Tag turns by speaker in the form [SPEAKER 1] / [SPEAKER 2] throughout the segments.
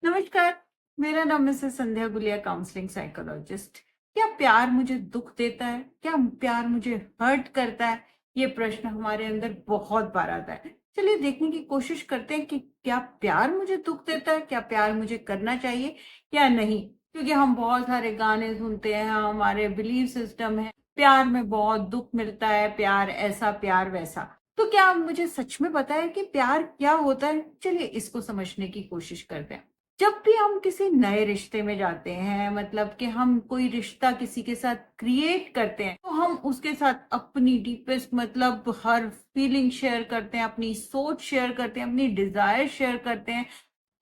[SPEAKER 1] नमस्कार, मेरा नाम मिसेस संध्या गुलिया, काउंसलिंग साइकोलॉजिस्ट। क्या प्यार मुझे दुख देता है? क्या प्यार मुझे हर्ट करता है? ये प्रश्न हमारे अंदर बहुत बार आता है। चलिए देखने की कोशिश करते हैं कि क्या प्यार मुझे दुख देता है? क्या प्यार मुझे करना चाहिए या नहीं? क्योंकि हम बहुत सारे गाने सुनते हैं, हमारे बिलीफ सिस्टम है, प्यार में बहुत दुख मिलता है, प्यार ऐसा, प्यार वैसा। तो क्या मुझे सच में पता है कि प्यार क्या होता है? चलिए इसको समझने की कोशिश करते हैं। जब भी हम किसी नए रिश्ते में जाते हैं, मतलब कि हम कोई रिश्ता किसी के साथ क्रिएट करते हैं, तो हम उसके साथ अपनी डीपेस्ट मतलब हर फीलिंग शेयर करते हैं, अपनी सोच शेयर करते हैं, अपनी डिजायर शेयर करते हैं।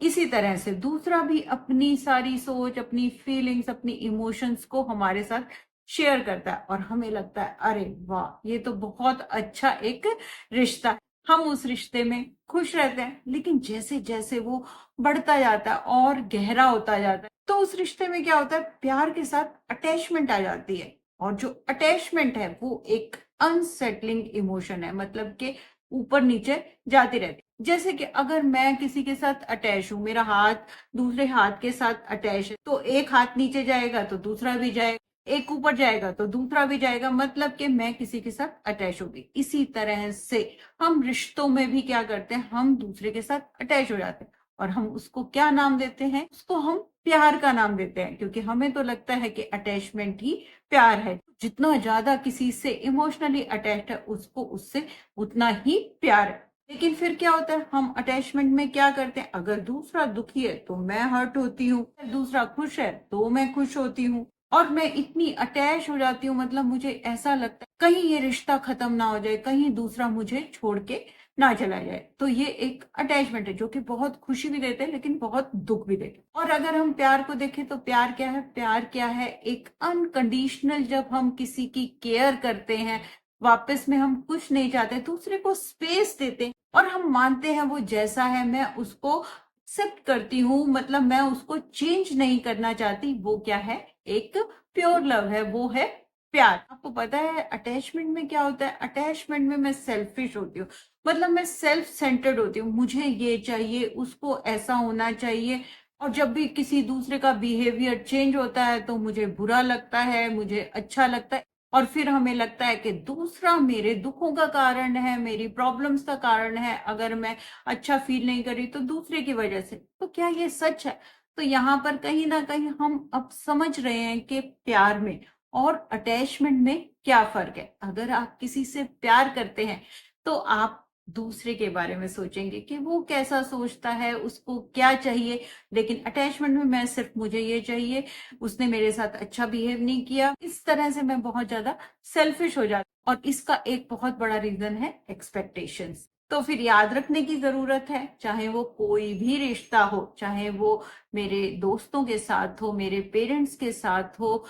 [SPEAKER 1] इसी तरह से दूसरा भी अपनी सारी सोच, अपनी फीलिंग्स, अपनी इमोशंस को हमारे साथ शेयर करता है और हमें लगता है अरे वाह, ये तो बहुत अच्छा एक रिश्ता है। हम उस रिश्ते में खुश रहते हैं, लेकिन जैसे जैसे वो बढ़ता जाता है और गहरा होता जाता है, तो उस रिश्ते में क्या होता है, प्यार के साथ अटैचमेंट आ जाती है। और जो अटैचमेंट है वो एक अनसेटलिंग इमोशन है, मतलब कि ऊपर नीचे जाती रहती है। जैसे कि अगर मैं किसी के साथ अटैच हूँ, मेरा हाथ दूसरे हाथ के साथ अटैच है, तो एक हाथ नीचे जाएगा तो दूसरा भी जाएगा, एक ऊपर जाएगा तो दूसरा भी जाएगा, मतलब कि मैं किसी के साथ अटैच हो गई। इसी तरह से हम रिश्तों में भी क्या करते हैं, हम दूसरे के साथ अटैच हो जाते हैं और हम उसको क्या नाम देते हैं, उसको हम प्यार का नाम देते हैं, क्योंकि हमें तो लगता है कि अटैचमेंट ही प्यार है। जितना ज्यादा किसी से इमोशनली अटैच है, उसको उससे उतना ही प्यार है। लेकिन फिर क्या होता है, हम अटैचमेंट में क्या करते हैं, अगर दूसरा दुखी है तो मैं हर्ट होती हूँ, दूसरा खुश है तो मैं खुश होती हूँ, और मैं इतनी अटैच हो जाती हूँ, मतलब मुझे ऐसा लगता है कहीं ये रिश्ता खत्म ना हो जाए, कहीं दूसरा मुझे छोड़ के ना चला जाए। तो ये एक अटैचमेंट है जो कि बहुत खुशी भी देते हैं, लेकिन बहुत दुख भी देते हैं। और अगर हम प्यार को देखें तो प्यार क्या है? प्यार क्या है? एक अनकंडीशनल, जब हम किसी की केयर करते हैं, वापस में हम कुछ नहीं चाहते, दूसरे को स्पेस देते हैं और हम मानते हैं वो जैसा है मैं उसको एक्सेप्ट करती हूँ, मतलब मैं उसको चेंज नहीं करना चाहती। वो क्या है? एक प्योर लव है, वो है प्यार। आपको पता है अटैचमेंट में क्या होता है? अटैचमेंट में मैं सेल्फिश होती हूँ, मतलब मैं सेल्फ सेंटर्ड होती हूँ, मुझे ये चाहिए, उसको ऐसा होना चाहिए। और जब भी किसी दूसरे का बिहेवियर चेंज होता है तो मुझे बुरा लगता है, मुझे अच्छा लगता है, और फिर हमें लगता है कि दूसरा मेरे दुखों का कारण है, मेरी प्रॉब्लम्स का कारण है। अगर मैं अच्छा फील नहीं करी तो दूसरे की वजह से। तो क्या ये सच है? तो यहाँ पर कहीं ना कहीं हम अब समझ रहे हैं कि प्यार में और अटैचमेंट में क्या फर्क है। अगर आप किसी से प्यार करते हैं तो आप दूसरे के बारे में सोचेंगे कि वो कैसा सोचता है, उसको क्या चाहिए। लेकिन अटैचमेंट में मैं सिर्फ मुझे ये चाहिए, उसने मेरे साथ अच्छा बिहेव नहीं किया, इस तरह से मैं बहुत ज्यादा सेल्फिश हो जाती हूँ। और इसका एक बहुत बड़ा रीजन है एक्सपेक्टेशंस। तो फिर याद रखने की जरूरत है, चाहे वो कोई भी रिश्ता हो, चाहे वो मेरे दोस्तों के साथ हो, मेरे पेरेंट्स के साथ हो,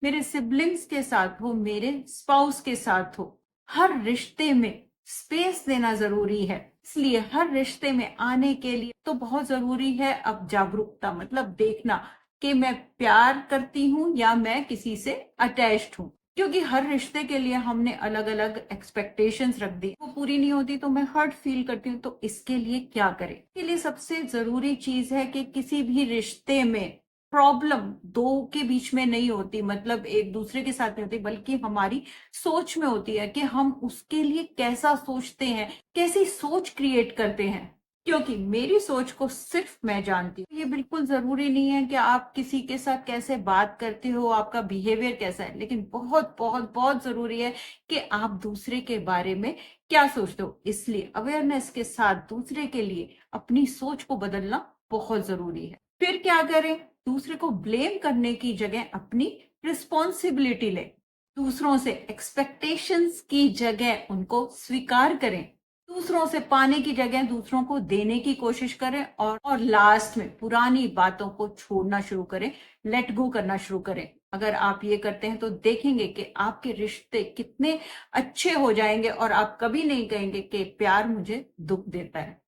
[SPEAKER 1] मेरे सिबलिंग्स के साथ हो, मेरे स्पाउस के साथ हो, हर रिश्ते में स्पेस देना जरूरी है। इसलिए हर रिश्ते में आने के लिए तो बहुत जरूरी है अब जागरूकता, मतलब देखना कि मैं प्यार करती हूँ या मैं किसी से अटैच्ड हूँ। क्योंकि हर रिश्ते के लिए हमने अलग अलग एक्सपेक्टेशंस रख दी, वो पूरी नहीं होती तो मैं हर्ट फील करती हूँ। तो इसके लिए क्या करें? इसके लिए सबसे जरूरी चीज है कि किसी भी रिश्ते में प्रॉब्लम दो के बीच में नहीं होती, मतलब एक दूसरे के साथ नहीं होती, बल्कि हमारी सोच में होती है कि हम उसके लिए कैसा सोचते हैं, कैसी सोच क्रिएट करते हैं। क्योंकि मेरी सोच को सिर्फ मैं जानती हूँ। ये बिल्कुल जरूरी नहीं है कि आप किसी के साथ कैसे बात करते हो, आपका बिहेवियर कैसा है, लेकिन बहुत बहुत बहुत जरूरी है कि आप दूसरे के बारे में क्या सोचते हो। इसलिए अवेयरनेस के साथ दूसरे के लिए अपनी सोच को बदलना बहुत जरूरी है। फिर क्या करें? दूसरे को ब्लेम करने की जगह अपनी रिस्पॉन्सिबिलिटी ले, दूसरों से एक्सपेक्टेशंस की जगह उनको स्वीकार करें, दूसरों से पाने की जगह दूसरों को देने की कोशिश करें, और लास्ट में पुरानी बातों को छोड़ना शुरू करें, लेट गो करना शुरू करें। अगर आप ये करते हैं तो देखेंगे कि आपके रिश्ते कितने अच्छे हो जाएंगे और आप कभी नहीं कहेंगे कि प्यार मुझे दुख देता है।